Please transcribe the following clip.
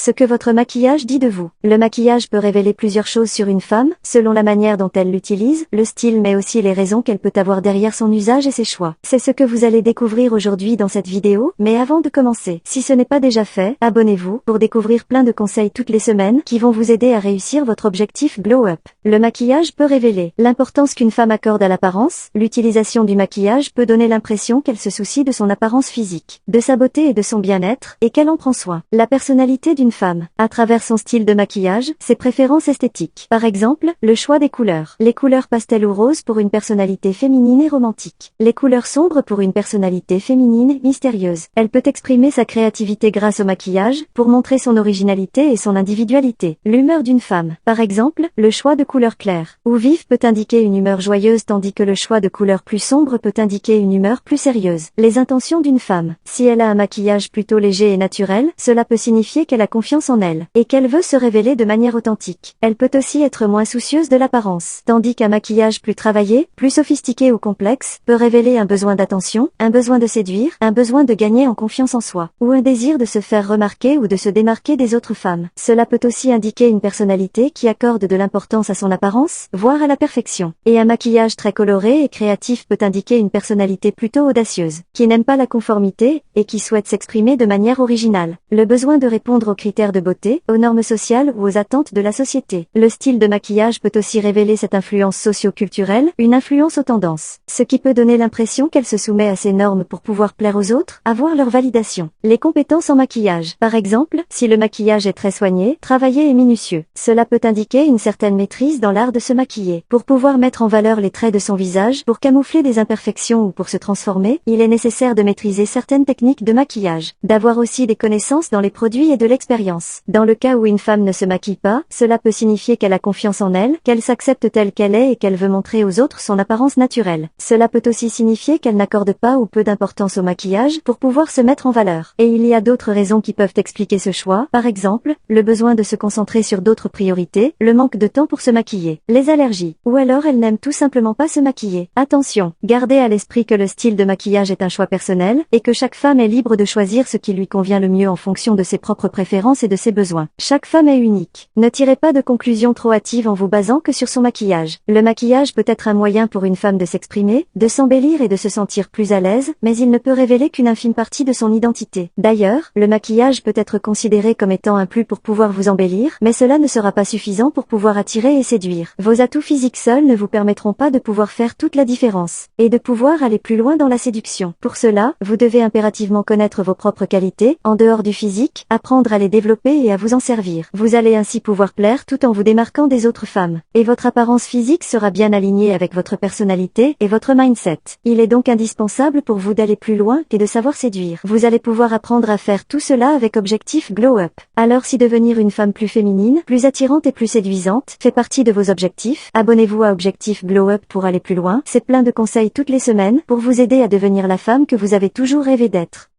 Ce que votre maquillage dit de vous. Le maquillage peut révéler plusieurs choses sur une femme, selon la manière dont elle l'utilise, le style mais aussi les raisons qu'elle peut avoir derrière son usage et ses choix. C'est ce que vous allez découvrir aujourd'hui dans cette vidéo, mais avant de commencer, si ce n'est pas déjà fait, abonnez-vous pour découvrir plein de conseils toutes les semaines qui vont vous aider à réussir votre objectif Glow Up. Le maquillage peut révéler l'importance qu'une femme accorde à l'apparence. L'utilisation du maquillage peut donner l'impression qu'elle se soucie de son apparence physique, de sa beauté et de son bien-être, et qu'elle en prend soin. La personnalité d'une femme, à travers son style de maquillage, ses préférences esthétiques. Par exemple, le choix des couleurs. Les couleurs pastel ou rose pour une personnalité féminine et romantique. Les couleurs sombres pour une personnalité féminine et mystérieuse. Elle peut exprimer sa créativité grâce au maquillage, pour montrer son originalité et son individualité. L'humeur d'une femme. Par exemple, le choix de couleurs claires ou vives peut indiquer une humeur joyeuse tandis que le choix de couleurs plus sombres peut indiquer une humeur plus sérieuse. Les intentions d'une femme. Si elle a un maquillage plutôt léger et naturel, cela peut signifier qu'elle a confiance en elle, et qu'elle veut se révéler de manière authentique. Elle peut aussi être moins soucieuse de l'apparence, tandis qu'un maquillage plus travaillé, plus sophistiqué ou complexe, peut révéler un besoin d'attention, un besoin de séduire, un besoin de gagner en confiance en soi, ou un désir de se faire remarquer ou de se démarquer des autres femmes. Cela peut aussi indiquer une personnalité qui accorde de l'importance à son apparence, voire à la perfection. Et un maquillage très coloré et créatif peut indiquer une personnalité plutôt audacieuse, qui n'aime pas la conformité, et qui souhaite s'exprimer de manière originale. Le besoin de répondre aux critères de beauté, aux normes sociales ou aux attentes de la société. Le style de maquillage peut aussi révéler cette influence socio-culturelle, une influence aux tendances, ce qui peut donner l'impression qu'elle se soumet à ces normes pour pouvoir plaire aux autres, avoir leur validation. Les compétences en maquillage. Par exemple, si le maquillage est très soigné, travaillé et minutieux, cela peut indiquer une certaine maîtrise dans l'art de se maquiller. Pour pouvoir mettre en valeur les traits de son visage, pour camoufler des imperfections ou pour se transformer, il est nécessaire de maîtriser certaines techniques de maquillage, d'avoir aussi des connaissances dans les produits et de l'expérience. Dans le cas où une femme ne se maquille pas, cela peut signifier qu'elle a confiance en elle, qu'elle s'accepte telle qu'elle est et qu'elle veut montrer aux autres son apparence naturelle. Cela peut aussi signifier qu'elle n'accorde pas ou peu d'importance au maquillage pour pouvoir se mettre en valeur. Et il y a d'autres raisons qui peuvent expliquer ce choix, par exemple, le besoin de se concentrer sur d'autres priorités, le manque de temps pour se maquiller, les allergies, ou alors elle n'aime tout simplement pas se maquiller. Attention, gardez à l'esprit que le style de maquillage est un choix personnel, et que chaque femme est libre de choisir ce qui lui convient le mieux en fonction de ses propres préférences et de ses besoins. Chaque femme est unique. Ne tirez pas de conclusions trop hâtives en vous basant que sur son maquillage. Le maquillage peut être un moyen pour une femme de s'exprimer, de s'embellir et de se sentir plus à l'aise, mais il ne peut révéler qu'une infime partie de son identité. D'ailleurs, le maquillage peut être considéré comme étant un plus pour pouvoir vous embellir, mais cela ne sera pas suffisant pour pouvoir attirer et séduire. Vos atouts physiques seuls ne vous permettront pas de pouvoir faire toute la différence, et de pouvoir aller plus loin dans la séduction. Pour cela, vous devez impérativement connaître vos propres qualités, en dehors du physique, apprendre à les développer et à vous en servir. Vous allez ainsi pouvoir plaire tout en vous démarquant des autres femmes. Et votre apparence physique sera bien alignée avec votre personnalité et votre mindset. Il est donc indispensable pour vous d'aller plus loin et de savoir séduire. Vous allez pouvoir apprendre à faire tout cela avec objectif Glow Up. Alors si devenir une femme plus féminine, plus attirante et plus séduisante fait partie de vos objectifs, abonnez-vous à Objectif Glow Up pour aller plus loin. C'est plein de conseils toutes les semaines pour vous aider à devenir la femme que vous avez toujours rêvé d'être.